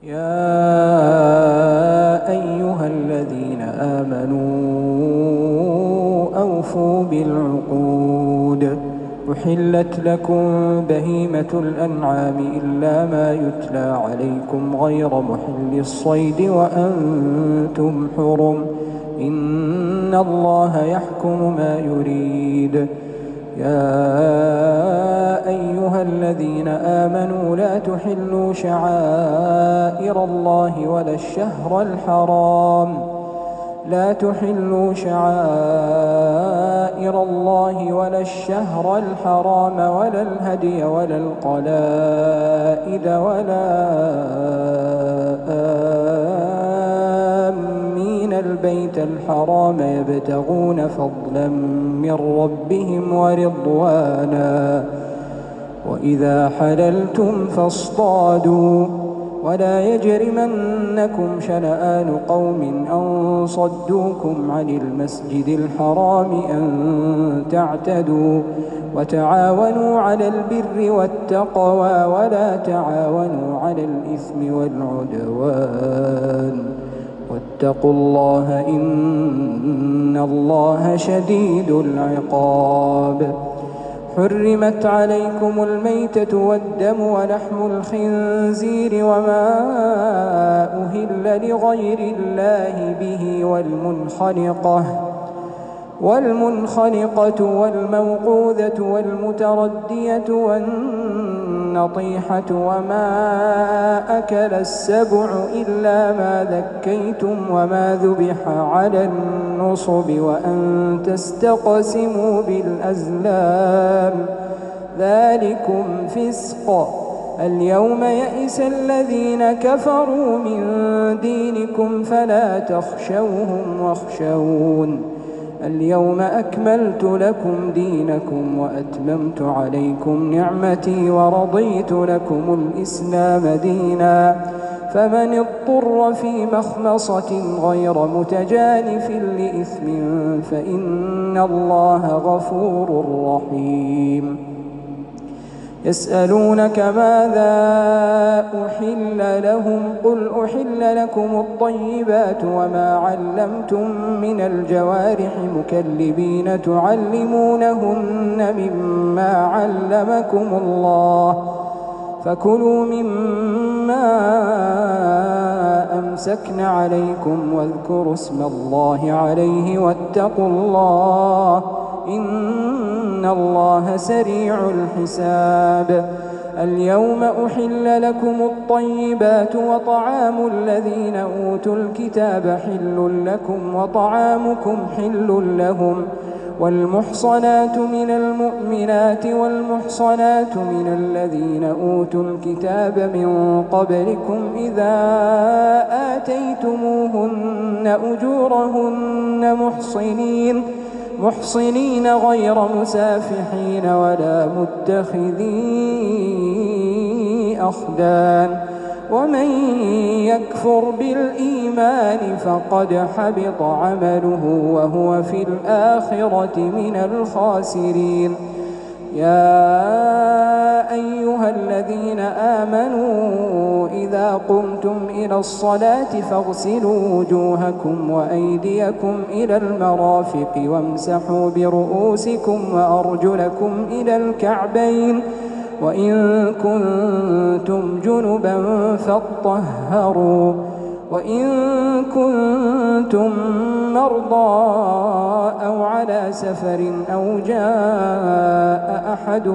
يا أيها الذين آمنوا أوفوا بالعقود. أحلت لكم بهيمة الأنعام إلا ما يتلى عليكم غير محل الصيد وأنتم حرم. إن الله يحكم ما يريد. يا أيها الذين آمنوا لا تحلوا شعائر الله ولا الشهر الحرام ولا الهدي ولا القلائد ولا آمين البيت الحرام يبتغون فضلا من ربهم ورضوانا. وإذا حللتم فاصطادوا ولا يجرمنكم شنآن قوم أن صدوكم عن المسجد الحرام أن تعتدوا. وتعاونوا على البر والتقوى ولا تعاونوا على الإثم والعدوان واتقوا الله إن الله شديد العقاب. حرمت عليكم الميتة والدم ولحم الخنزير وما أهل لغير الله به والمنخنقة والموقوذة والمتردية والنطيحة وما أكل السبع إلا ما ذكيتم وما ذبح على النصب وأن تستقسموا بالأزلام ذلكم فسق. اليوم يئس الذين كفروا من دينكم فلا تخشوهم واخشون. اليوم أكملت لكم دينكم وأتممت عليكم نعمتي ورضيت لكم الإسلام دينا. فمن اضطر في مخمصة غير متجانف لإثم فإن الله غفور رحيم. يسألونك ماذا أحل لهم قل أحل لكم الطيبات وما علمتم من الجوارح مكلبين تعلمونهن مما علمكم الله فكلوا مما أمسكن عليكم واذكروا اسم الله عليه واتقوا الله إن الله سريع الحساب. اليوم أحل لكم الطيبات وطعام الذين أوتوا الكتاب حل لكم وطعامكم حل لهم. والمحصنات من المؤمنات والمحصنات من الذين أوتوا الكتاب من قبلكم إذا آتيتموهن أجورهن محصنين غير مسافحين ولا متخذي أخدان. ومن يكفر بالإيمان فقد حبط عمله وهو في الآخرة من الخاسرين. يا أيها الذين آمنوا إذا قمتم إلى الصلاة فاغسلوا وجوهكم وأيديكم إلى المرافق وامسحوا برؤوسكم وأرجلكم إلى الكعبين وإن كنتم جنبا فاطهروا وإن كنتم مرضى أو على سفر أو جاء أحد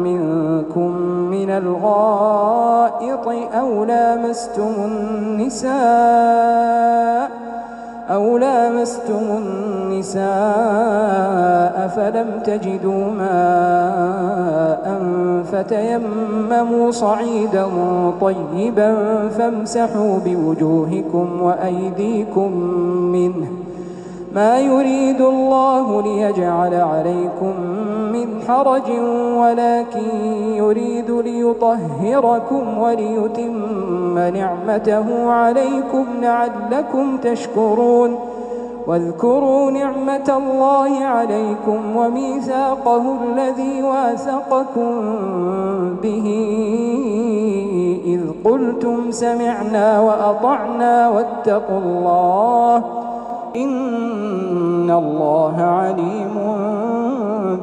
منكم من الغائط أو لامستم النساء فلم تجدوا ماء فتيمموا صعيدا طيبا فامسحوا بوجوهكم وأيديكم منه. ما يريد الله ليجعل عليكم من حرج ولكن يريد ليطهركم وليتم نعمته عليكم لعلكم تشكرون. واذكروا نعمة الله عليكم وميثاقه الذي واثقكم به إذ قلتم سمعنا وأطعنا واتقوا الله إن الله عليم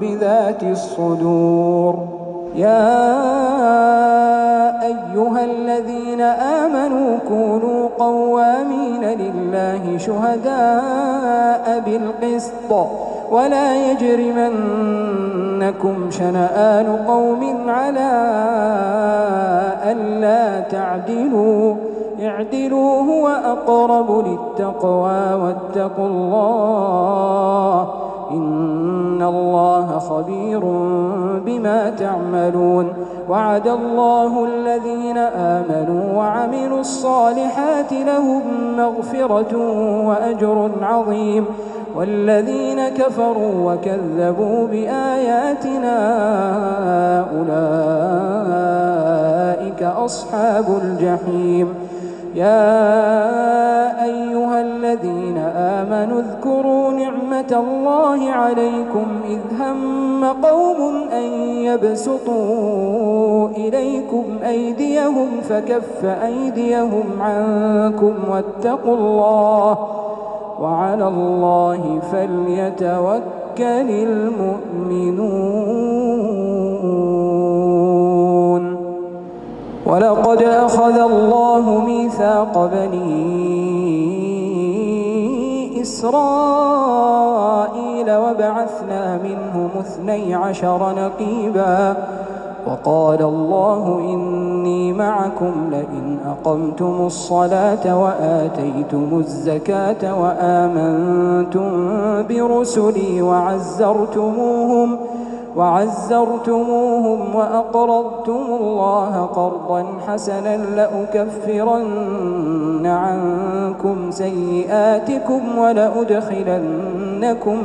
بذات الصدور. يا أيها الذين آمنوا كونوا قوامين لله شهداء بالقسط ولا يجرمنكم شنآن قوم على ألا تعدلوا اعدلوا هو أقرب للتقوى واتقوا الله إن الله خبير بما تعملون. وعد الله الذين آمنوا وعملوا الصالحات لهم مغفرة وأجر عظيم والذين كفروا وكذبوا بآياتنا أولئك أصحاب الجحيم. يا أيها الذين آمنوا اذكروا نعمة الله عليكم إذ هم قوم أن يبسطوا إليكم أيديهم فكف أيديهم عنكم واتقوا الله وعلى الله فليتوكل المؤمنون. ولقد أخذ الله ميثاق بني إسرائيل وبعثنا منهم 12 نقيبا وقال الله إني معكم لئن أقمتم الصلاة وآتيتم الزكاة وآمنتم برسلي وعزرتموهم وأقرضتم الله قرضا حسنا لأكفرن عنكم سيئاتكم ولأدخلنكم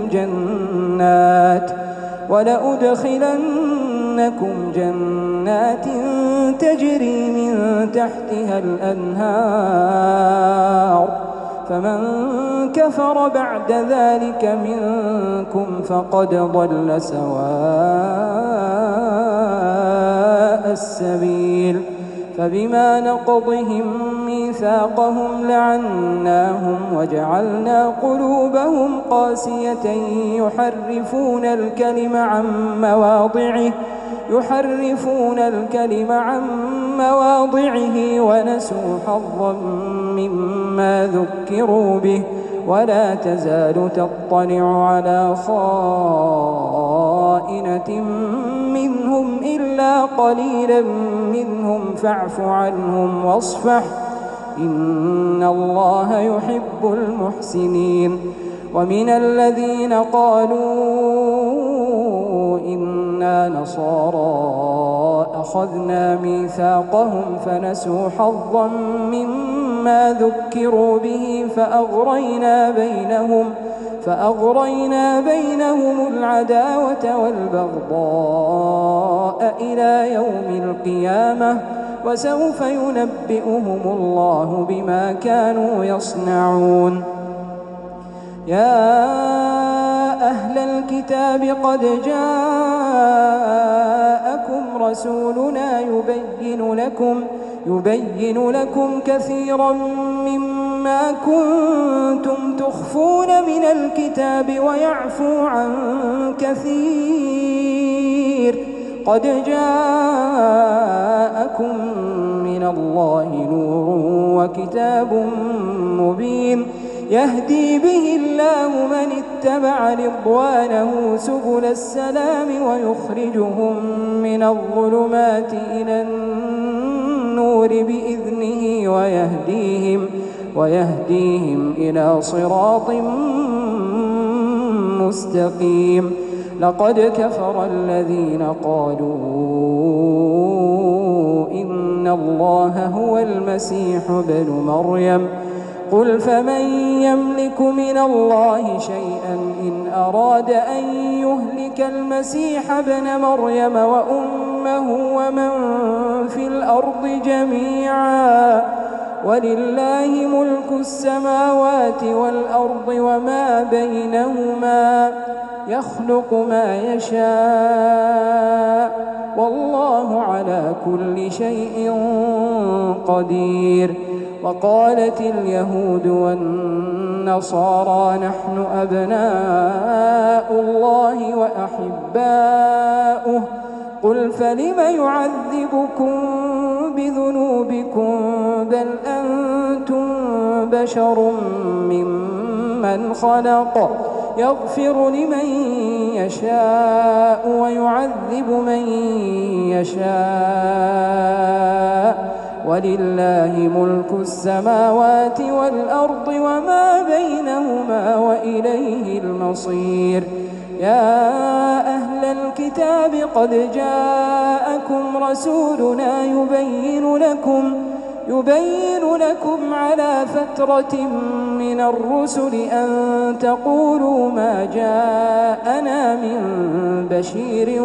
جنات تجري من تحتها الأنهار فمن كفر بعد ذلك منكم فقد ضل سواء السبيل. فبما نقضهم ميثاقهم لعناهم وجعلنا قلوبهم قاسية يحرفون الكلم عن مواضعه ونسوا حظا مما ذكروا به ولا تزال تطلع على خائنة منهم إلا قليلا منهم فاعف عنهم واصفح إن الله يحب المحسنين. ومن الذين قالوا إنا نصارى أخذنا ميثاقهم فنسوا حظا مما ذكروا به فأغرينا بينهم العداوة والبغضاء إلى يوم القيامة وسوف ينبئهم الله بما كانوا يصنعون. يا أهل الكتاب قد جاءكم رسولنا يبين لكم كثيرا مما كنتم تخفون من الكتاب ويعفو عن كثير. قد جاءكم من الله نور وكتاب مبين يهدي به الله من اتبع رضوانه سبل السلام ويخرجهم من الظلمات إلى النور بإذنه ويهديهم إلى صراط مستقيم. لقد كفر الذين قالوا إن الله هو المسيح ابن مريم قل فمن يملك من الله شيئا إن أراد أن يهلك المسيح ابن مريم وأمه ومن في الأرض جميعا ولله ملك السماوات والأرض وما بينهما يخلق ما يشاء والله على كل شيء قدير. وقالت اليهود والنصارى نحن أبناء الله وأحباؤه قل فلم يعذبكم بذنوبكم بل أنتم بشر ممن خلق يغفر لمن يشاء ويعذب من يشاء ولله ملك السماوات والأرض وما بينهما وإليه المصير. يا أهل الكتاب قد جاءكم رسولنا يبين لكم على فترة من الرسل أن تقولوا ما جاءنا من بشير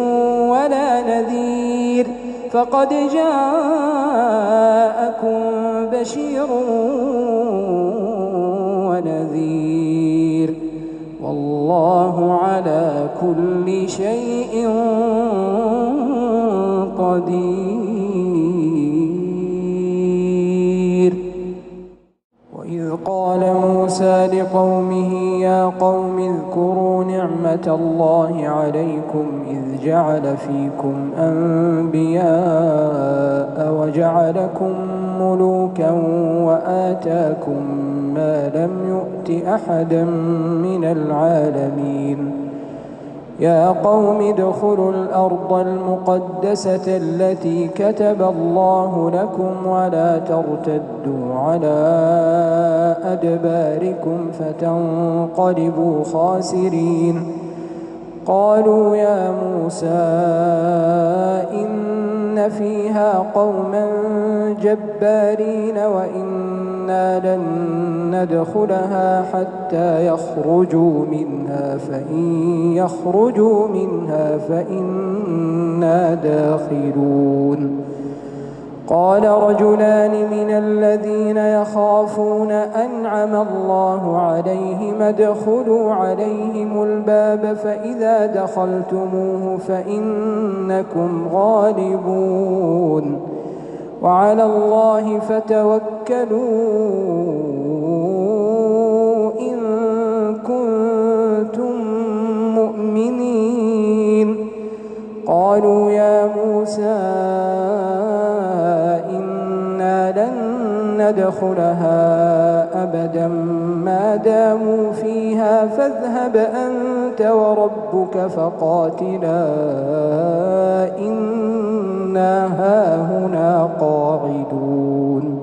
ولا نذير فقد جاءكم بشير ونذير والله على كل شيء قدير. وإذ قال موسى لقومه يا قوم اذكروا نعمة الله عليكم إذ جعل فيكم أنبياء وجعلكم ملوكا وآتاكم ما لم يؤت أحدا من العالمين. يا قوم ادخلوا الأرض المقدسة التي كتب الله لكم ولا ترتدوا على أدباركم فتنقلبوا خاسرين. قالوا يا موسى إن فيها قوما جبارين وإنا لن ندخلها حتى يخرجوا منها فإن يخرجوا منها فإنا داخلون. قال رجلان من الذين يخافون أنعم الله عليهم ادخلوا عليهم الباب فإذا دخلتموه فإنكم غالبون وعلى الله فتوكلوا إن كنتم مؤمنين. قالوا يا موسى إنا لن ندخلها أبدا ما داموا فيها فاذهب أنت وربك فقاتلا إنا هاهنا قاعدون.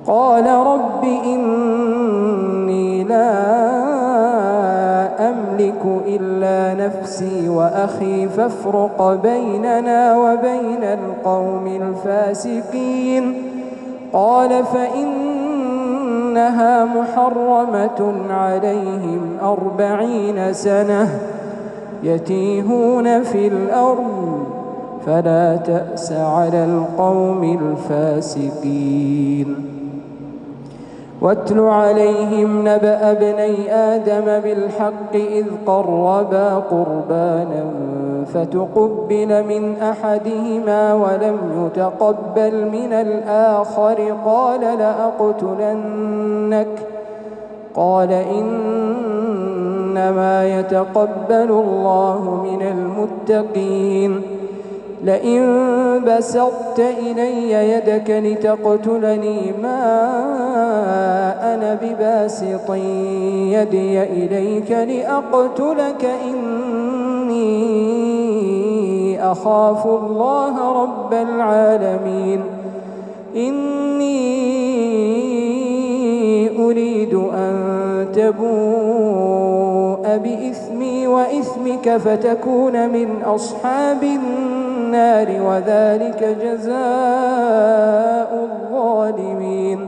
قال رب إني لا أملك إلا نفسي وأخي فافرق بيننا وبين القوم الفاسقين. قال فإنها محرمة عليهم 40 سنة يتيهون في الأرض فلا تأس على القوم الفاسقين. واتل عليهم نبأ ابني آدم بالحق إذ قربا قربانا فتقبل من أحدهما ولم يتقبل من الآخر قال لأقتلنك. قال إنما يتقبل الله من المتقين. لئن بسطت إلي يدك لتقتلني ما أنا بباسط يدي إليك لأقتلك إني أخاف الله رب العالمين. إني أريد أن تبوء بإثمي وإثمك فتكون من أصحاب النار وذلك جزاء الظالمين.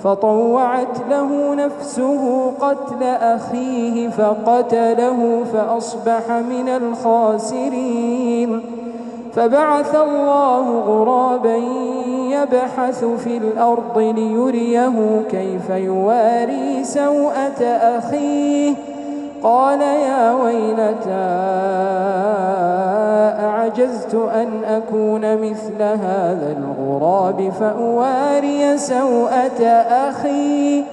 فطوعت له نفسه قتل أخيه فقتله فأصبح من الخاسرين. فبعث الله غرابا يبحث في الأرض ليريه كيف يواري سوءة أخيه قال يا ويلتى أعجزت أن أكون مثل هذا الغراب فأواري سوءة أخي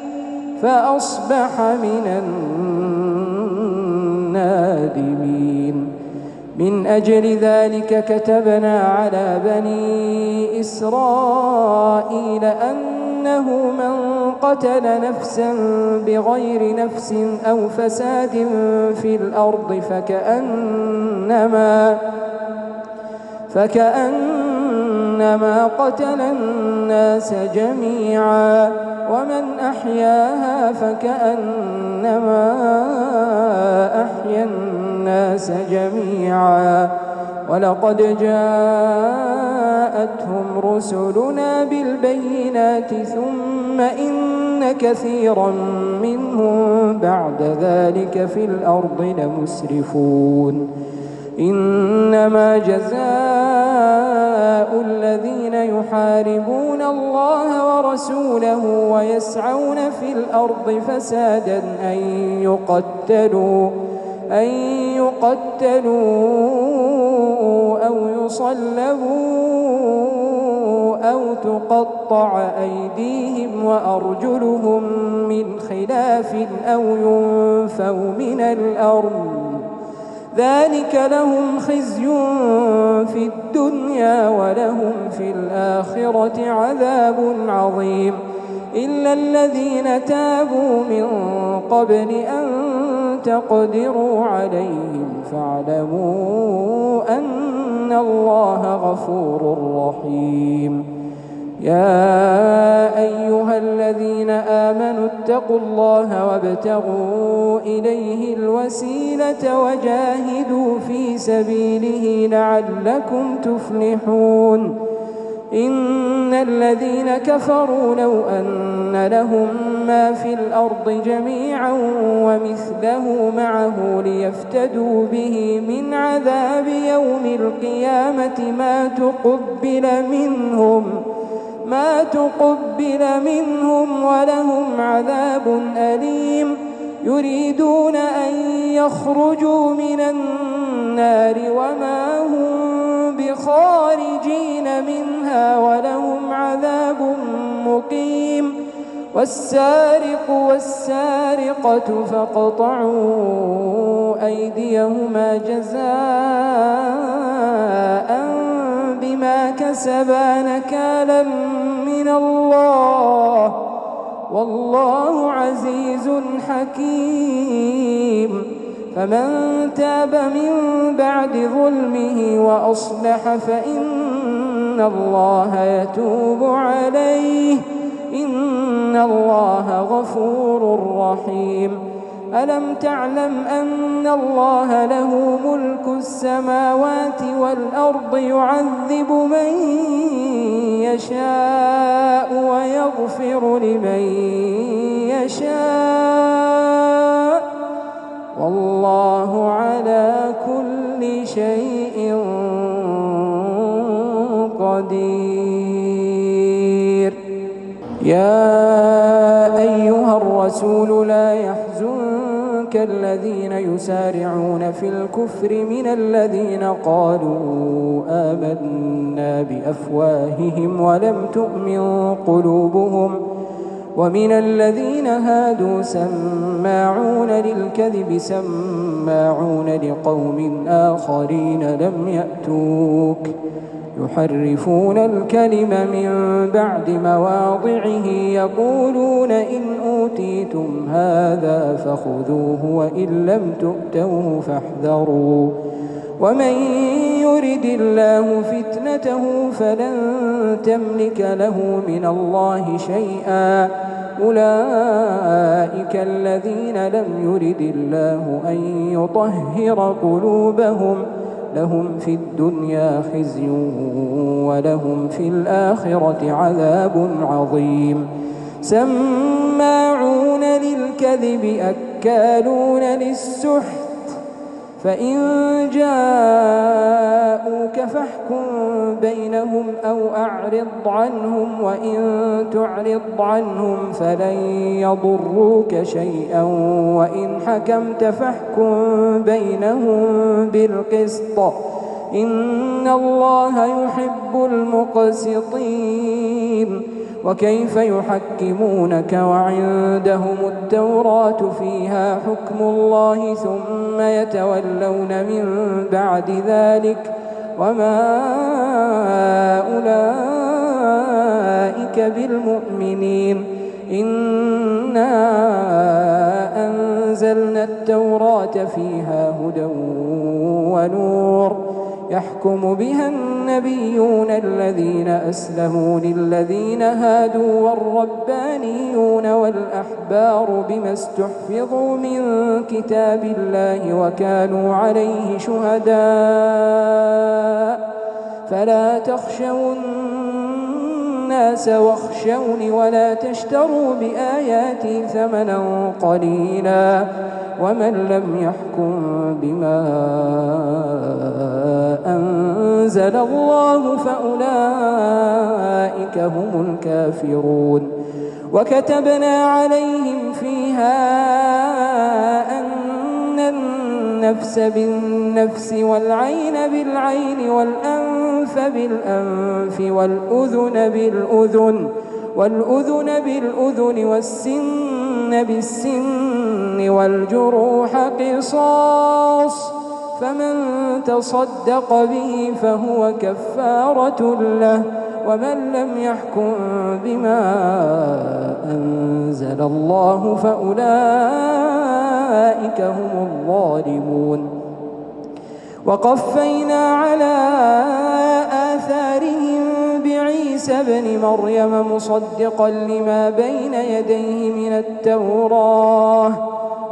فأصبح من النادمين. من أجل ذلك كتبنا على بني إسرائيل أنه من قتل نفسا بغير نفس أو فساد في الأرض فكأنما قتل الناس جميعا ومن أحياها فكأنما أحيا الناس جميعا. ولقد جاءتهم رسلنا بالبينات ثم إن كثيرا منهم بعد ذلك في الأرض لمسرفون. إنما جزاء الذين يحاربون الله ورسوله ويسعون في الأرض فسادا أن يقتلوا أو يصلبوا أو تقطع أيديهم وأرجلهم من خلاف أو ينفوا من الأرض ذلك لهم خزي في الدنيا ولهم في الآخرة عذاب عظيم. إلا الذين تابوا من قبل أن تقدروا عليهم فاعلموا أن الله غفور رحيم. يا أيها الذين آمنوا اتقوا الله وابتغوا إليه الوسيلة وجاهدوا في سبيله لعلكم تفلحون. إن الذين كفروا لو أن لهم ما في الأرض جميعا ومثله معه ليفتدوا به من عذاب يوم القيامة ما تقبل منهم ولهم عذاب أليم. يريدون أن يخرجوا من النار وما هم بخارجين منها ولهم عذاب مقيم. والسارق والسارقة فاقطعوا أيديهما جزاء بما كسبا نكالا من الله والله عزيز حكيم. فمن تاب من بعد ظلمه وأصلح فإن الله يتوب عليه إن الله غفور رحيم. ألم تعلم أن الله له ملك السماوات والأرض يعذب من يشاء ويغفر لمن يشاء والله على كل شيء قدير. يا أيها الرسول لا يحزنك الذين يسارعون في الكفر من الذين قالوا آمنا بأفواههم ولم تؤمن قلوبهم ومن الذين هادوا سماعون للكذب سماعون لقوم آخرين لم يأتوك يحرفون الكلم من بعد مواضعه يقولون إن أوتيتم هذا فخذوه وإن لم تؤتوه فاحذروا ومن يرد الله فتنته فلن تملك له من الله شيئا أولئك الذين لم يرد الله أن يطهر قلوبهم لهم في الدنيا خزي ولهم في الآخرة عذاب عظيم. سماعون للكذب أكالون للسحت فإن جاءوك فاحكم بينهم أو أعرض عنهم، وإن تعرض عنهم فلن يضروك شيئا، وإن حكمت فاحكم بينهم بالقسط، إن الله يحب المقسطين. وكيف يحكمونك وعندهم التوراة فيها حكم الله ثم يتولون من بعد ذلك، وما أولئك بالمؤمنين. إنا أنزلنا التوراة فيها هدى ونور، يحكم بها النبيون الذين أسلموا للذين هادوا والربانيون والأحبار بما استحفظوا من كتاب الله وكانوا عليه شهداء. فلا تخشوا الناس واخشوني ولا تشتروا بآياتي ثمنا قليلا، ومن لم يحكم بما أنزل الله فأولئك هم الكافرون. وكتبنا عليهم فيها أن النفس بالنفس والعين بالعين والأنف بالأنف والأذن بالأذن والسن بالسن والجروح قصاص، فمن تصدق به فهو كفارة له، ومن لم يحكم بما أنزل الله فأولئك هم الظالمون. وقفينا على آثارهم بعيسى ابن مريم مصدقا لما بين يديه من التوراة،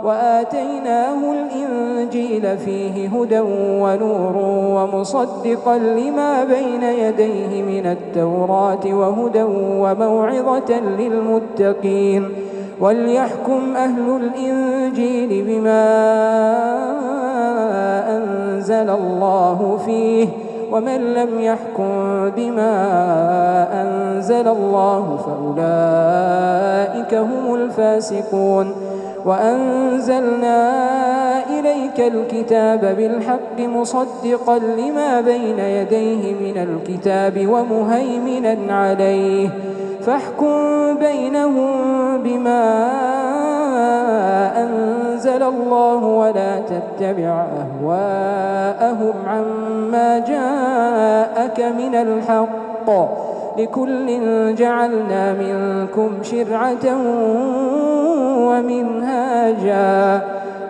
وآتيناه الإنجيل فيه هدى ونور ومصدقا لما بين يديه من التوراة وهدى وموعظة للمتقين. وليحكم أهل الإنجيل بما أنزل الله فيه، ومن لم يحكم بما أنزل الله فأولئك هم الفاسقون. وأنزلنا إليك الكتاب بالحق مصدقا لما بين يديه من الكتاب ومهيمنا عليه، فاحكم بينهم بما أنزل الله ولا تتبع أهواءهم عما جاءك من الحق، لكل جعلنا منكم شرعة ومنهاجا،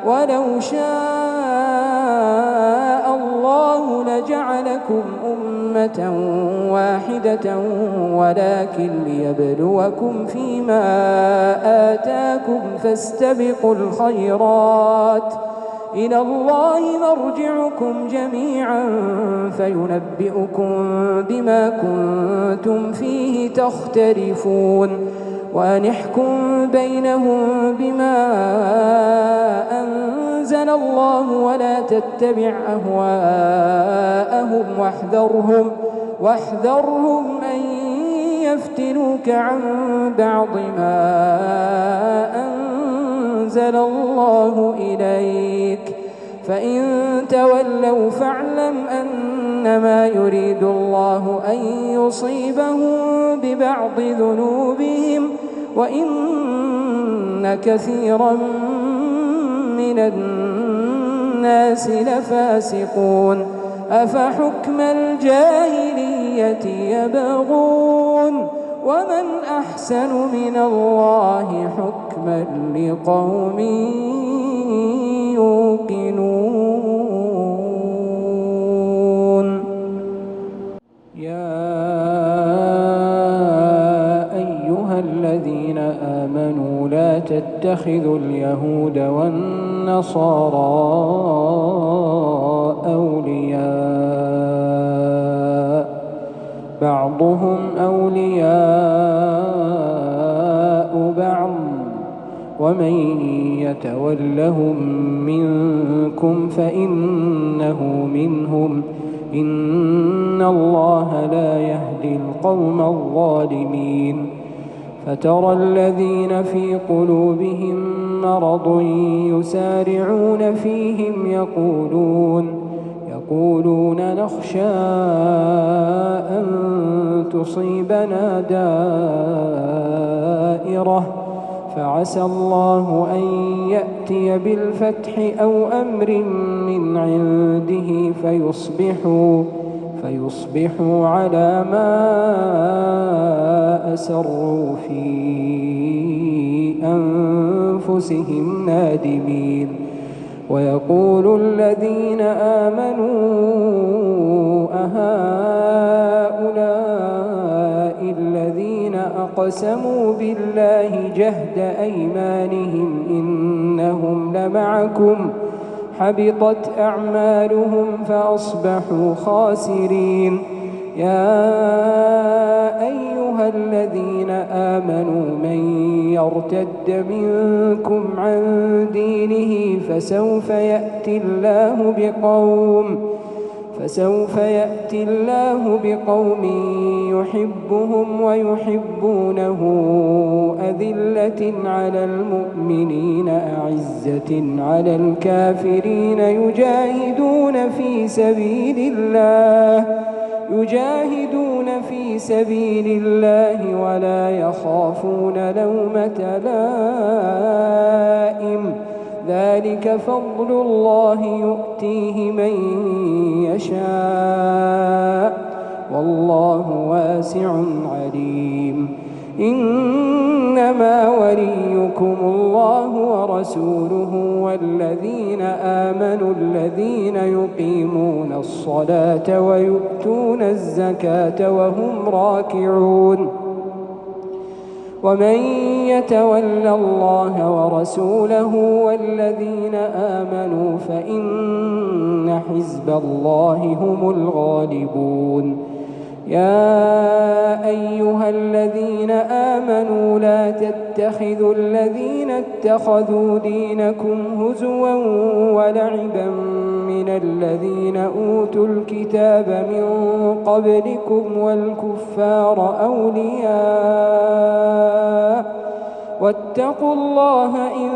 ولو شاء الله لجعلكم أمة واحدة ولكن ليبلوكم فيما آتاكم، فاستبقوا الخيرات، إلى الله مرجعكم جميعا فينبئكم بما كنتم فيه تختلفون. وأن احكم بينهم بما أنزل الله ولا تتبع أهواءهم واحذرهم أن يفتنوك عن بعض ما أنزل الله إليك، فإن تولوا فاعلم أنما يريد الله أن يصيبهم ببعض ذنوبهم، وإن كثيرا من الناس لفاسقون. أفحكم الجاهلية يبغون، ومن أحسن من الله حكما لقوم يوقنون. يا أيها الذين آمنوا لا تتخذوا اليهود والنصارى أولياء، بعضهم أولياء بعض، ومن يتولهم منكم فإنه منهم إن الله لا يهدي القوم الظالمين فترى الذين في قلوبهم مرض يسارعون فيهم يقولون نخشى أن تصيبنا دائرة فعسى الله أن يأتي بالفتح أو أمر من عنده فيصبحوا على ما أسروا في أنفسهم نادمين ويقول الذين آمنوا أهؤلاء الذين أقسموا بالله جهد أيمانهم إنهم لمعكم حبطت أعمالهم فأصبحوا خاسرين يا أيها الذين آمنوا من يرتد منكم عن دينه فسوف يأتي الله بقوم يحبهم ويحبونه أذلة على المؤمنين أعزة على الكافرين يجاهدون في سبيل الله ولا يخافون لومة لائم ذلك فضل الله يؤتيه من يشاء والله واسع عليم إنما وليكم الله ورسوله والذين آمنوا الذين يقيمون الصلاة ويؤتون الزكاة وهم راكعون ومن يتول الله ورسوله والذين آمنوا فإن حزب الله هم الغالبون يا أيها الذين آمنوا لا تتخذوا الذين اتخذوا دينكم هزوا ولعبا من الذين أوتوا الكتاب من قبلكم والكفار أولياء واتقوا الله إن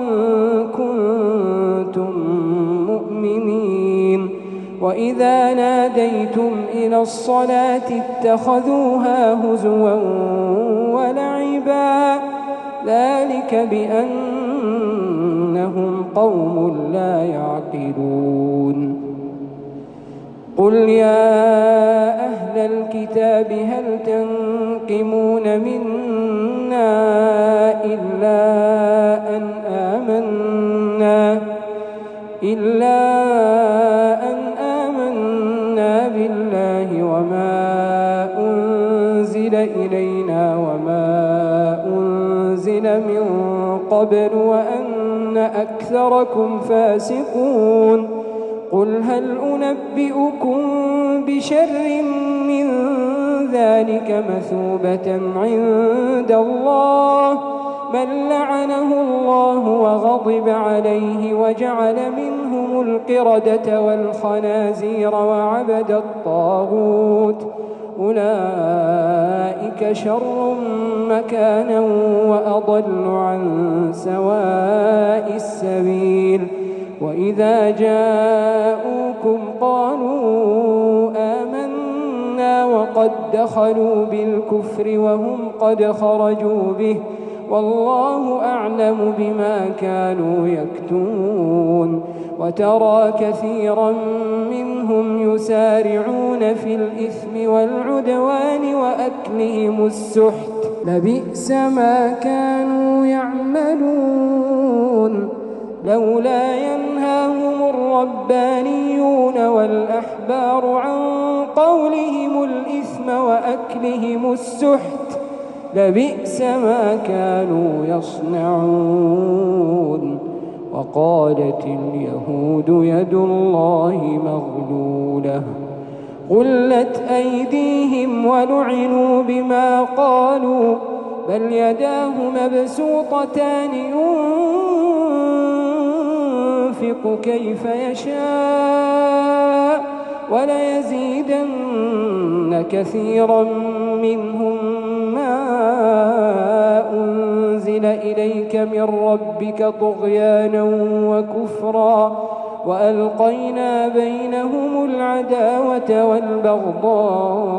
كنتم مؤمنين وإذا ناديتم إلى الصلاة اتخذوها هزوا ولعبا ذلك بأنهم قوم لا يعقلون قل يا أهل الكتاب هل تنقمون منا إلا أن آمنا بالله وما أنزل إلينا وما أنزل من قبل وأن أكثركم فاسقون قل هل أنبئكم بشر من ذلك مثوبة عند الله من لعنه الله وغضب عليه وجعل منهم القردة والخنازير وعبد الطاغوت أولئك شر مكانا وأضل عن سواء السبيل وإذا جاءوكم قالوا آمنا وقد دخلوا بالكفر وهم قد خرجوا به والله أعلم بما كانوا يكتمون وترى كثيرا منهم يسارعون في الإثم والعدوان وأكلهم السحت لبئس ما كانوا يعملون لولا ينهاهم الربانيون والأحبار عن قولهم الإثم وأكلهم السحت لبئس ما كانوا يصنعون وقالت اليهود يد الله مغلولة غلت أيديهم ولعنوا بما قالوا بل يداه مبسوطتان ينفق كيف يشاء وليزيدن كثيرا منهم ما أنزل إليك من ربك طغيانا وكفرا وألقينا بينهم العداوة والبغضاء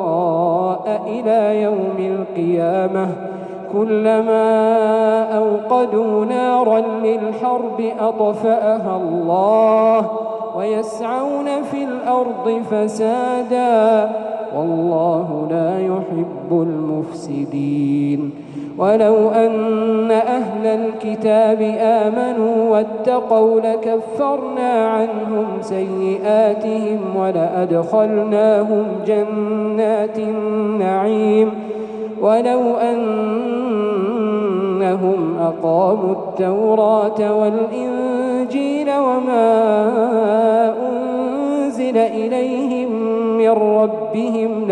إلى يوم القيامة كلما أوقدوا نارا للحرب أطفأها الله ويسعون في الأرض فسادا والله لا يحب المفسدين ولو أن أهل الكتاب آمنوا واتقوا لكفرنا عنهم سيئاتهم ولأدخلناهم جنات النعيم ولو أنهم أقاموا التوراة والإنجيل وما أنزل إليهم من ربهم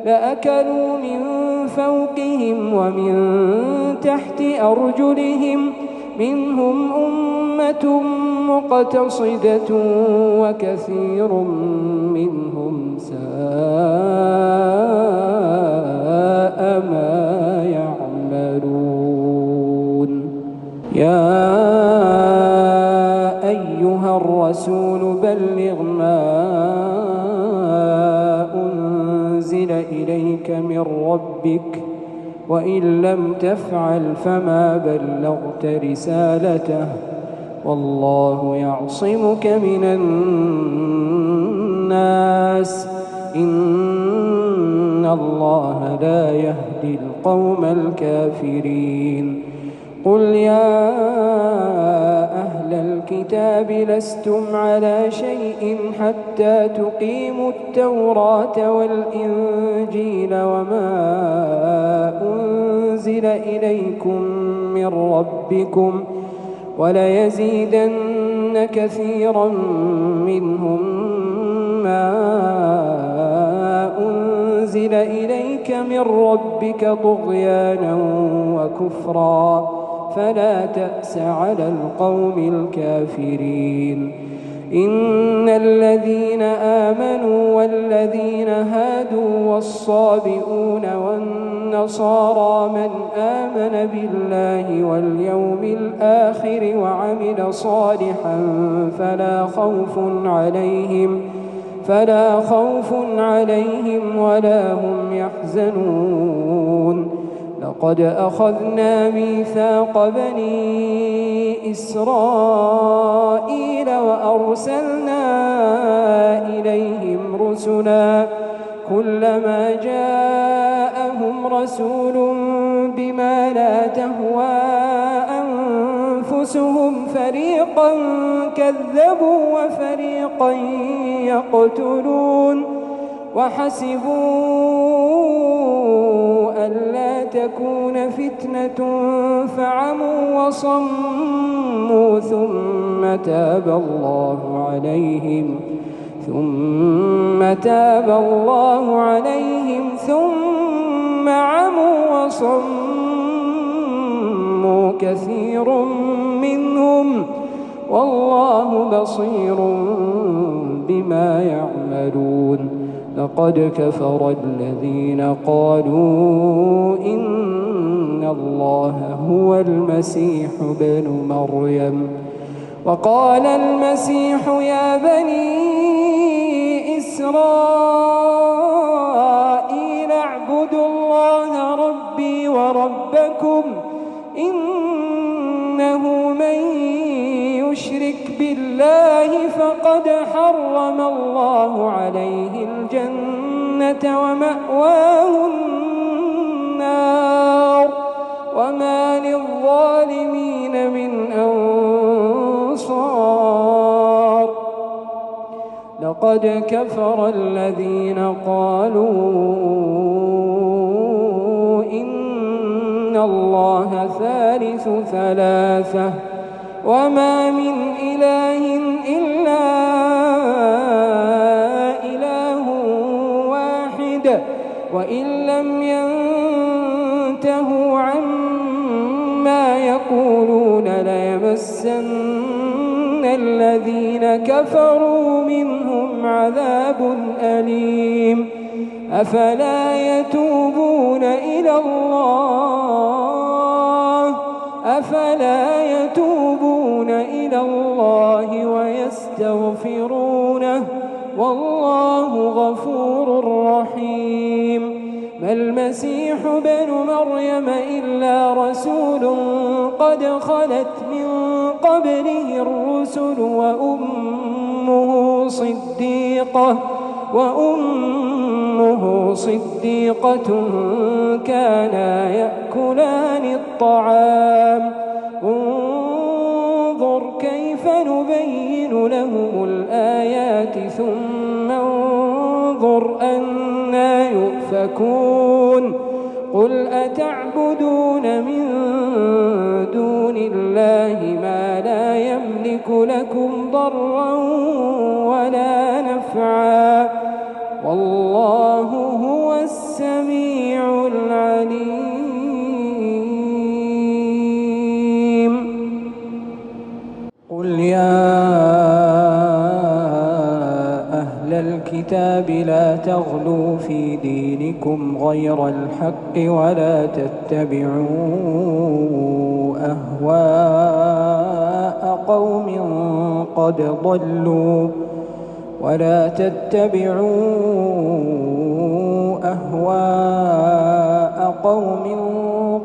لأكلوا من فوقهم ومن تحت أرجلهم منهم أمة مقتصدة وكثير منهم ساء ما يعملون يا أيها الرسول بلغ ما أنزل إليك من ربك وإن لم تفعل فما بلغت رسالته والله يعصمك من الناس إن الله لا يهدي القوم الكافرين قل يا أهل الكتاب لستم على شيء حتى تقيموا التوراة والإنجيل وما أنزل إليكم من ربكم وليزيدن كثيرا منهم ما أنزل إليك من ربك طغيانا وكفرا فلا تأس على القوم الكافرين إن الذين آمنوا والذين هادوا والصابئون والنصارى من آمن بالله واليوم الآخر وعمل صالحا فلا خوف عليهم ولا هم يحزنون لقد أخذنا ميثاق بني إسرائيل وأرسلنا إليهم رسلا كلما جاءهم رسول بما لا تهوى أنفسهم فريقا كذبوا وفريقا يقتلون وحسبوا ألا تكون فتنة فعموا وصموا ثم تاب الله عليهم ثم عموا وصموا كثير منهم والله بصير بما يعملون لقد كفر الذين قالوا إن الله هو المسيح ابن مريم وقال المسيح يا بني إسرائيل اعبدوا الله ربي وربكم إنه من يشرك بالله فقد حرم الله عليه الجنة ومأواه النار وما للظالمين من أنصار لقد كفر الذين قالوا إن الله ثالث ثلاثة وما من إله إلا إله واحد وإن لم ينتهوا ليمسن الذين كفروا منهم عذاب أليم أفلا يتوبون إلى الله ويستغفرونه والله غفور رحيم ما المسيح بن مريم إلا رسول قد خلت من قبله الرسل وأمه صديقة كانا يأكلان الطعام انظر كيف نبين لهم الآيات ثم انظر أنى يؤفكون قل أتعبدون من دون الله ما لا يملك لكم ضرا ولا نفعا والله هو السميع العليم قل يا أهل الكتاب لا تغلوا في دينكم غير الحق ولا تتبعوا أهواء قوم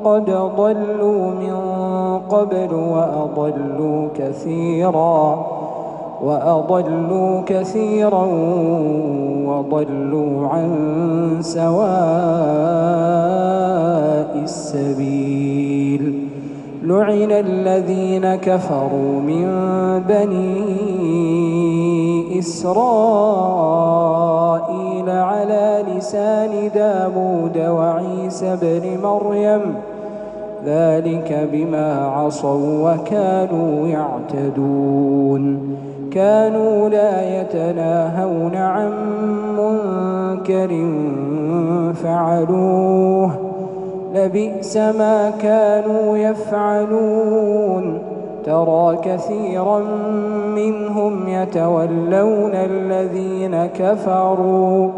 قد ضلوا من قبل وأضلوا كثيرا وضلوا عن سواء السبيل لعن الذين كفروا من بني إسرائيل على لسان داود وعيسى بن مريم ذلك بما عصوا وكانوا يعتدون كانوا لا يتناهون عن منكر فعلوه لبئس ما كانوا يفعلون ترى كثيرا منهم يتولون الذين كفروا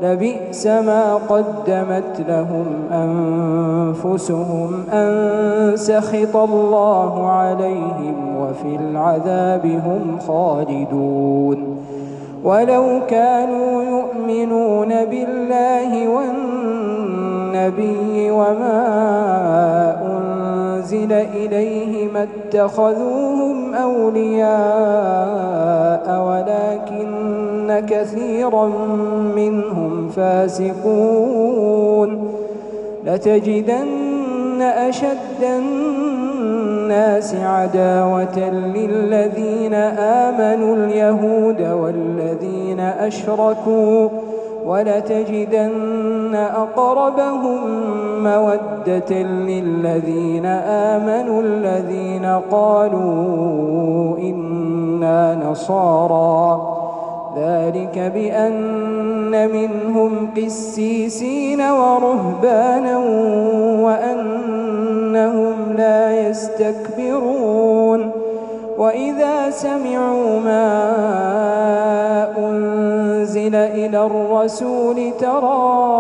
لبئس ما قدمت لهم أنفسهم أن سخط الله عليهم وفي العذاب هم خالدون ولو كانوا يؤمنون بالله والنبي وما أنزل إليه ما اتخذوهم أولياء ولكن كثيرا منهم فاسقون لتجدن أشد الناس عداوة للذين آمنوا اليهود والذين أشركوا ولتجدن أقربهم مودة للذين آمنوا الذين قالوا إنا نصارى ذلك بأن منهم قسيسين ورهبانا وأنهم لا يستكبرون وإذا سمعوا ما أنزل إلى الرسول ترى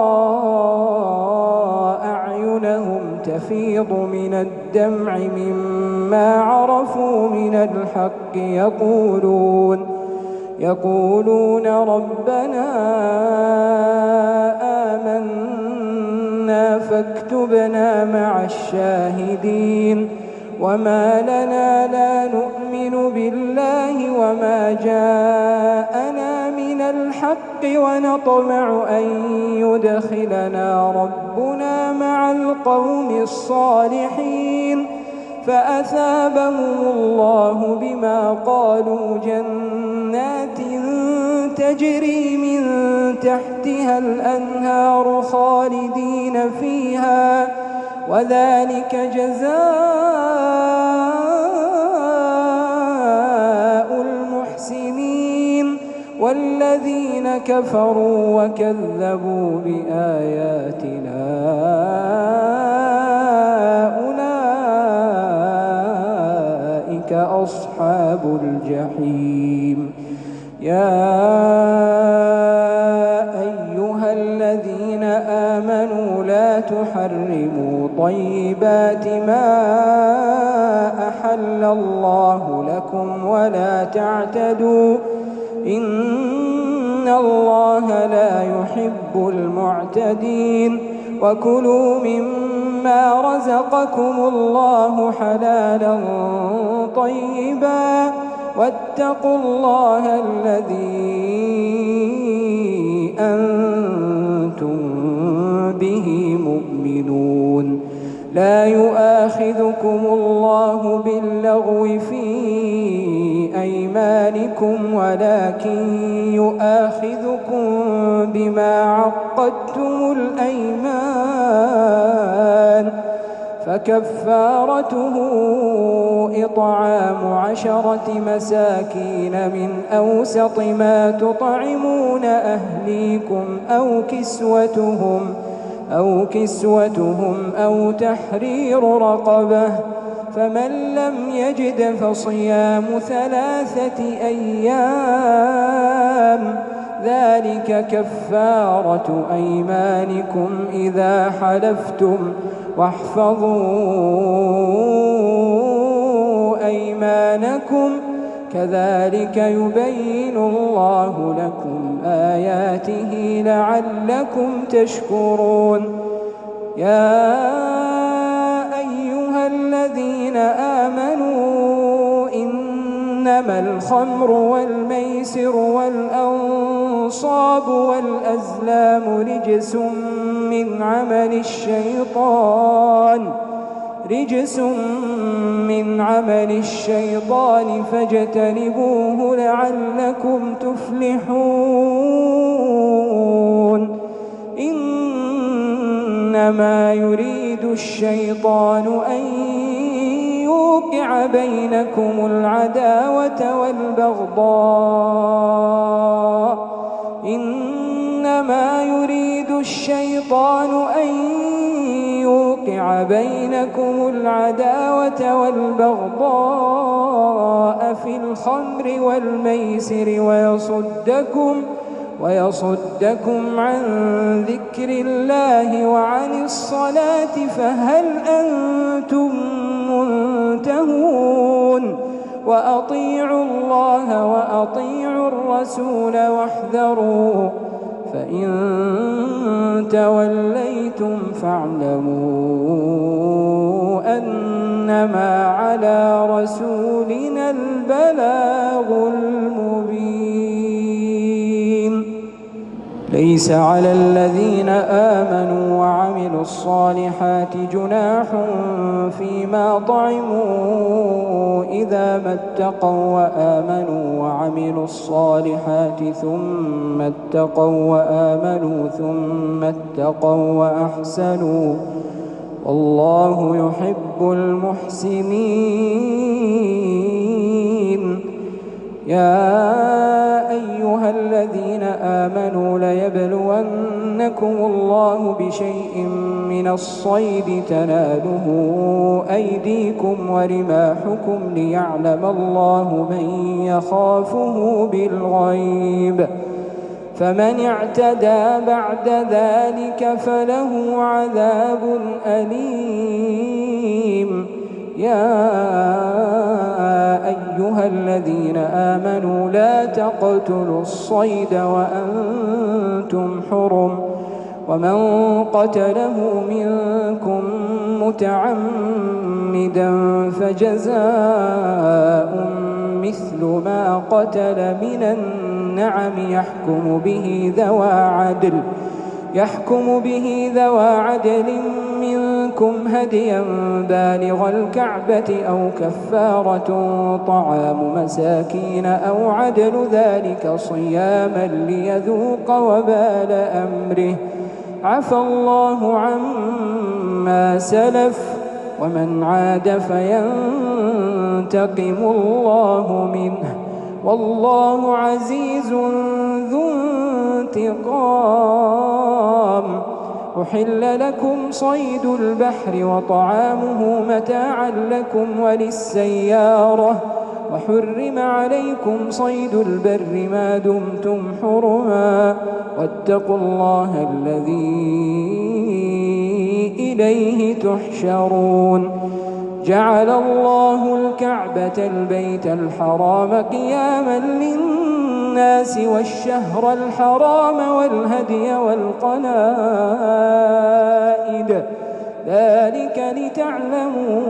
أعينهم تفيض من الدمع مما عرفوا من الحق يقولون ربنا آمنا فاكتبنا مع الشاهدين وما لنا لا نؤمن بالله وما جاءنا من الحق ونطمع أن يدخلنا ربنا مع القوم الصالحين فأثابهم الله بما قالوا جنات تجري من تحتها الأنهار خالدين فيها وذلك جزاء المحسنين والذين كفروا وكذبوا بآياتنا أولئك لأصحاب الجحيم. يا أيها الذين آمنوا لا تحرموا طيبات ما أحل الله لكم ولا تعتدوا إن الله لا يحب المعتدين. وكلوا مما رزقكم الله حلالا طيبا واتقوا الله الذي أنتم به مؤمنون. لا يؤاخذكم الله باللغو في أيمانكم ولكن يؤاخذكم بما عقدتم الأيمان، فكفارته إطعام 10 مساكين من أوسط ما تطعمون أهليكم أو كسوتهم أو تحرير رقبة، فمن لم يجد فصيام 3 أيام، ذلك كفارة أيمانكم إذا حلفتم، واحفظوا أيمانكم، كذلك يبين الله لكم آياته لعلكم تشكرون. يا أيها الذين آمنوا إنما الخمر والميسر والأنصاب والأزلام رجس من عمل الشيطان فاجتنبوه لعلكم تفلحون. إنما يريد الشيطان أن يوقع بينكم العداوة والبغضاء في الخمر والميسر ويصدكم عن ذكر الله وعن الصلاة، فهل أنتم منتهون؟ وأطيعوا الله وأطيعوا الرسول واحذروا، فإن توليتم فاعلموا أنما على رسولنا البلاغ المبين. ليس على الذين آمنوا وعملوا الصالحات جناح فيما طعموا إذا ما اتقوا وآمنوا وعملوا الصالحات ثم اتقوا وأحسنوا، والله يحب المحسنين. يا أيها الذين آمنوا ليبلونكم الله بشيء من الصيد تناله أيديكم ورماحكم ليعلم الله من يخافه بالغيب، فمن اعتدى بعد ذلك فله عذاب أليم. يا أيها الذين آمنوا لا تقتلوا الصيد وأنتم حرم، ومن قتله منكم متعمدا فجزاء مثل ما قتل من النعم يحكم به ذوى عدل منكم هديا بالغ الكعبة أو كفارة طعام مساكين أو عدل ذلك صياما ليذوق وبال أمره، عفى الله عما سلف، ومن عاد فينتقم الله منه، والله عزيز ذو انتقام. أحل لكم صيد البحر وطعامه متاعا لكم وللسيارة، وحرم عليكم صيد البر ما دمتم حرما واتقوا الله الذي إليه تحشرون جعل الله الكعبة البيت الحرام قياما للناس والشهر الحرام والهدي والقلائد ذلك لتعلموا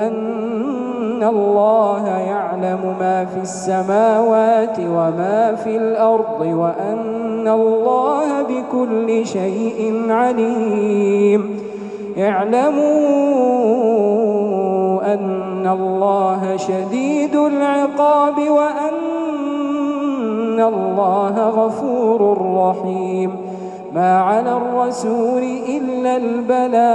أن الله يعلم ما في السماوات وما في الأرض وأن الله بكل شيء عليم اعلموا أن الله شديد العقاب وأن الله غفور رحيم ما على الرسول إلا البلاغ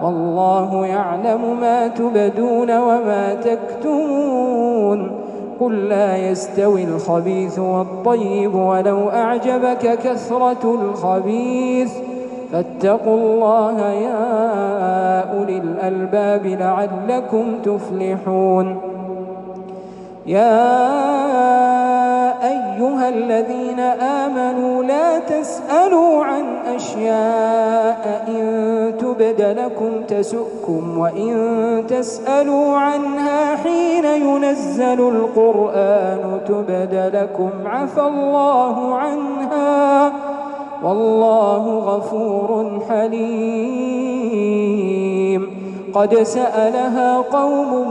والله يعلم ما تبدون وما تكتمون قل لا يستوي الخبيث والطيب ولو أعجبك كثرة الخبيث فاتقوا الله يا أولي الألباب لعلكم تفلحون يا أيها الذين آمنوا لا تسألوا عن أشياء إن تبد لكم تسؤكم وإن تسألوا عنها حين ينزل القرآن تبد لكم عفى الله عنها والله غفور حليم قد سألها قوم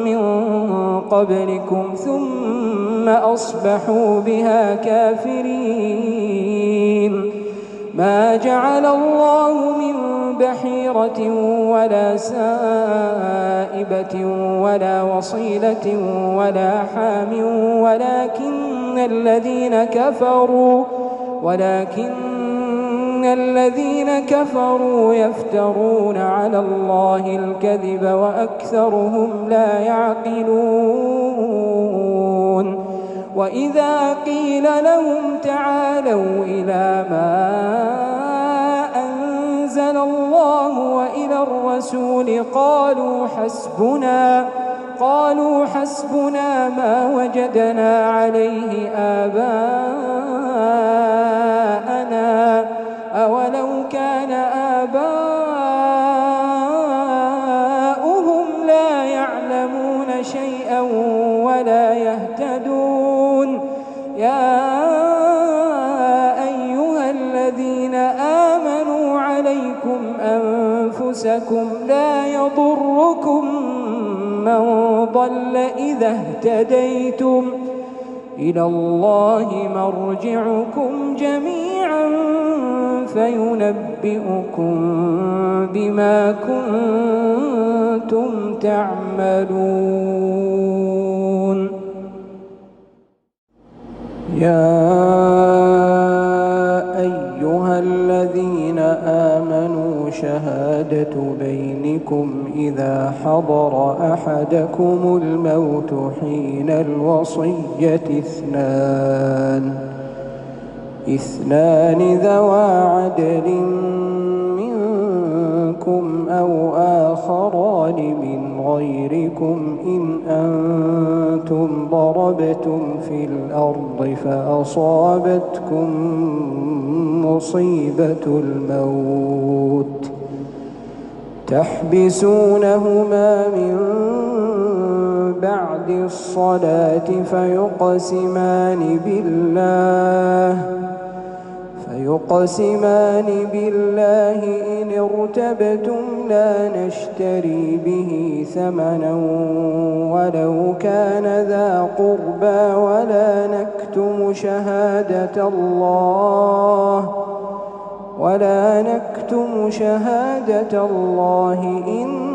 من قبلكم ثم أصبحوا بها كافرين ما جعل الله من بحيرة ولا سائبة ولا وصيلة ولا حام ولكن الذين كفروا يفترون على الله الكذب وأكثرهم لا يعقلون وإذا قيل لهم تعالوا إلى ما أنزل الله وإلى الرسول قالوا حسبنا ما وجدنا عليه آباءنا أولو كان آباؤهم لا يعلمون شيئا ولا يهتدون يا أيها الذين آمنوا عليكم أنفسكم لا يضركم من ضل إذا اهتديتم إلى الله مرجعكم جميعا فينبئكم بما كنتم تعملون يا أيها الذين آمنوا شهادة بينكم إذا حضر أحدكم الموت حين الوصية اثنان ذوى عدل منكم أو آخران من غيركم إن أنتم ضربتم في الأرض فأصابتكم مصيبة الموت تحبسونهما من بعد الصلاة فيقسمان بالله إن ارتبتم لا نشتري به ثمنا ولو كان ذا قربى ولا نكتم شهادة الله إنا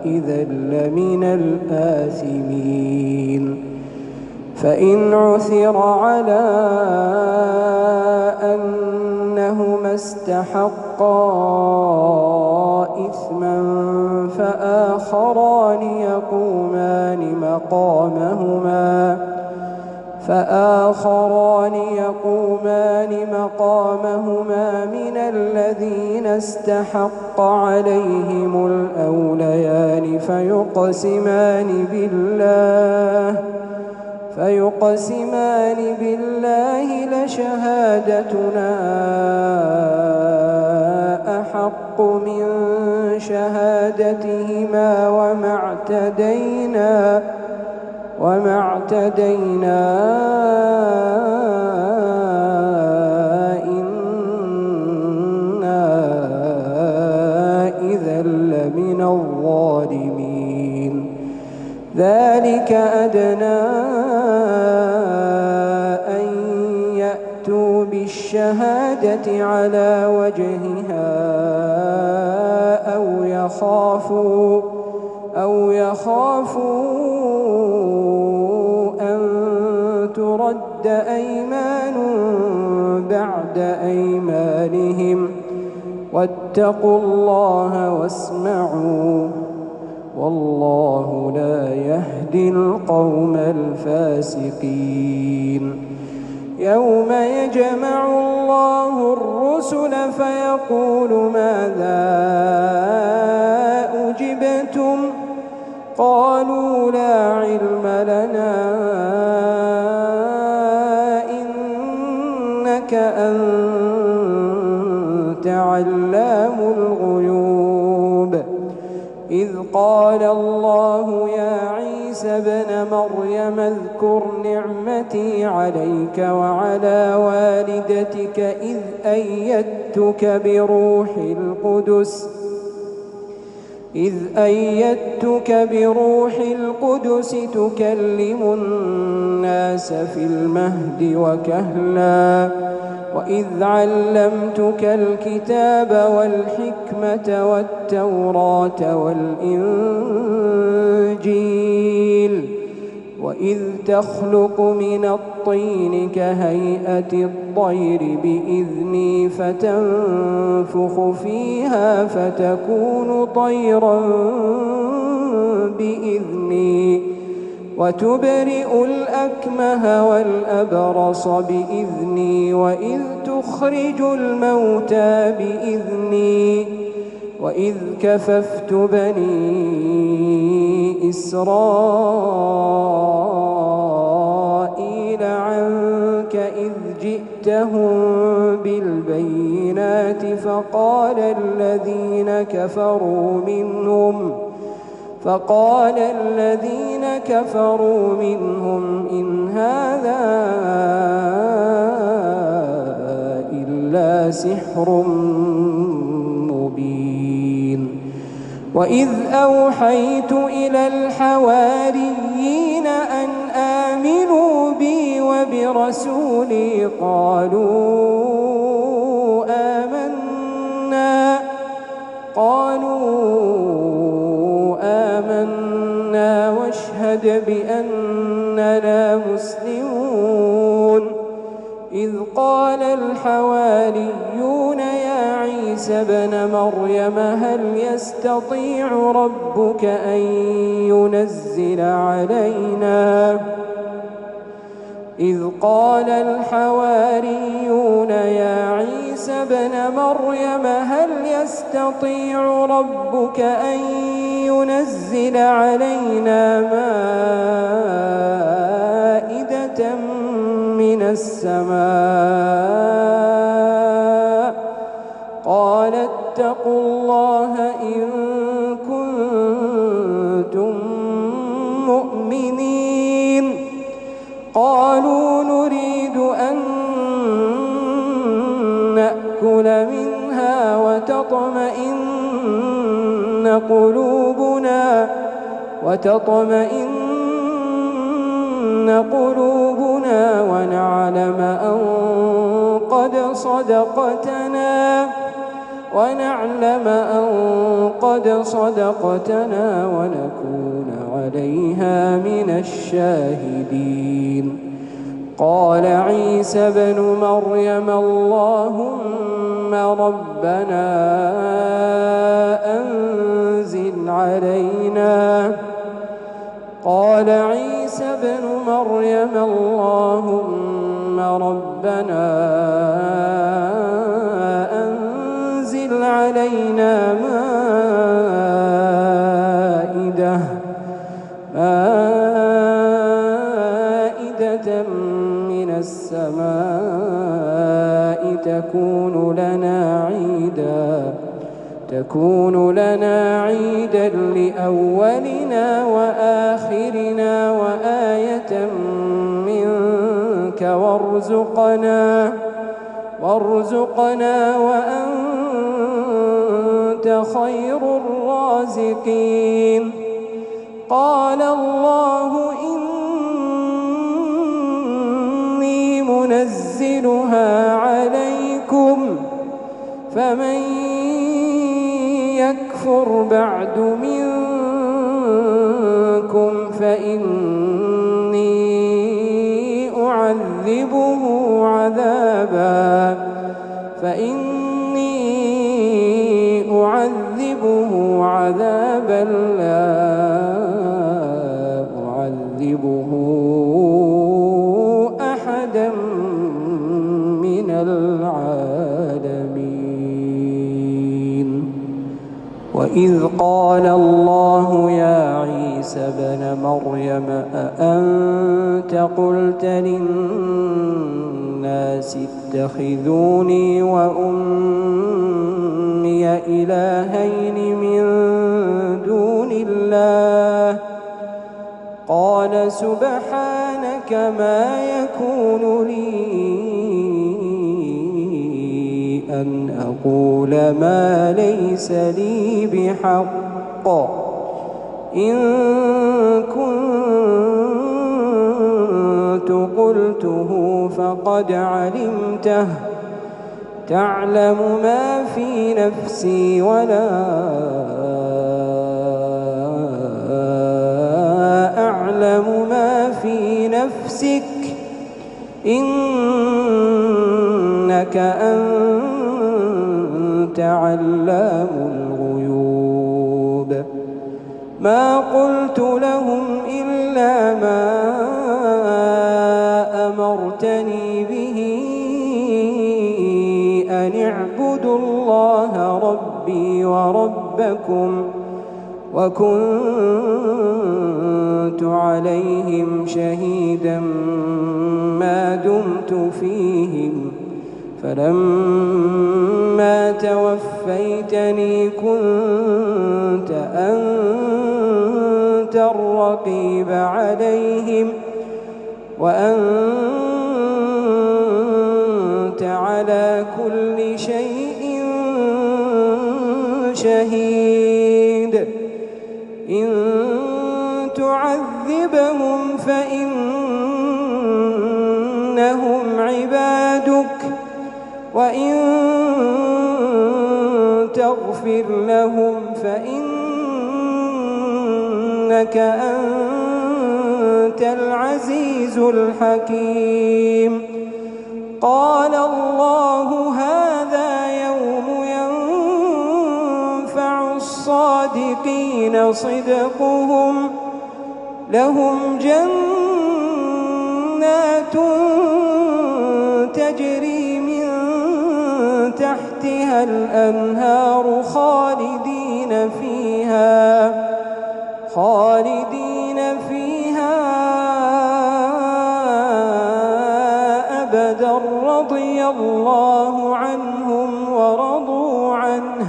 إذا لمن الآثمين فإن عثر على أنهما استحقا إثما فآخران فآخران يقومان مقامهما من الذين استحق عليهم الأوليان فيقسمان بالله لشهادتنا أحق من شهادتهما وما اعتدينا إنا إذا لمن الظالمين. ذلك أدنى أن يأتوا بالشهادة على وجهها أو يخافوا أن ترد أيمان بعد أيمانهم واتقوا الله واسمعوا والله لا يهدي القوم الفاسقين. يوم يجمع الله الرسل فيقول ماذا أجبتم قالوا لا علم لنا إنك أنت علام الغيوب. إذ قال الله يا عيسى ابن مريم اذكر نعمتي عليك وعلى والدتك إذ أيدتك بروح القدس تكلم الناس في المهد وكهلا وإذ علمتك الكتاب والحكمة والتوراة والإنجيل وإذ تخلق من الطين كهيئة الطير بإذني فتنفخ فيها فتكون طيرا بإذني وتبرئ الأكمه والأبرص بإذني وإذ تخرج الموتى بإذني وإذ كففت بني إسرائيل عنك إذ جئتهم بالبينات فقال الذين كفروا منهم إن هذا إلا سحر مبين. وإذ أوحيت إلى الحواريين أن آمنوا بي وبرسولي قالوا آمنا واشهد بأننا مسلمون. إذ قال الحواريون يا عيسى ابن مريم هل يستطيع ربك أن ينزل علينا إذ قال الحواريون يا عيسى ابن مريم هل يستطيع ربك أن ينزل علينا مائدة من السماء قال اتقوا الله إن كنتم مؤمنين. قالوا نريد أن نأكل منها وتطمئن قلوبنا ونعلم أن قد صدقتنا ونكون عليها من الشاهدين. قال عيسى ابن مريم اللهم ربنا قال عيسى ابن مريم اللهم ربنا أنزل علينا مائدة من السماء تكون لنا عيدا لأولنا وآخرنا وآية منك وارزقنا وأنت خير الرازقين. قال الله إني منزلها عليكم فمن يكفر بعد منكم فإني أعذبه عذابا لا أعذبه أحدا من العالمين. وإذ قال الله يا عيسى ابن مريم أأنت قلت للناس اتخذوني وأمي إلهين من دون الله قال سبحانك ما يكون لي أن أقول ما ليس لي بحق إن كنت قلته فقد علمته تعلم ما في نفسي ولا أعلم ما في نفسك إنك أنت علام الغيوب. ما قلت لهم إلا ما أمرتني به أن اعبدوا الله ربي وربكم وكنت عليهم شهيدا ما دمت فيهم فلما توفيتني كنت أنت الرقيب عليهم وأنت على كل شيء شهيد. إن تعذبهم فإنهم عبادك وإن تغفر لهم فإنك أنت العزيز الحكيم. قال الله هذا يوم ينفع الصادقين صدقهم لهم جنات تجري من تحتها الأنهار خالدين فيها أبدا رضي الله عنهم ورضوا عنه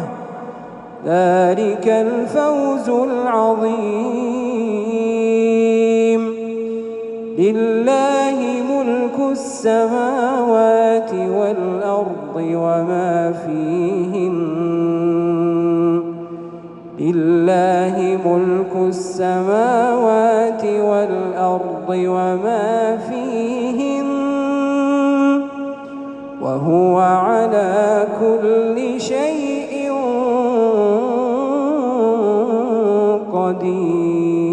ذلك الفوز العظيم. لله ملك السماوات والأرض وما فيهن لله ملك السماوات والأرض وما فيهن وهو على كل شيء قدير.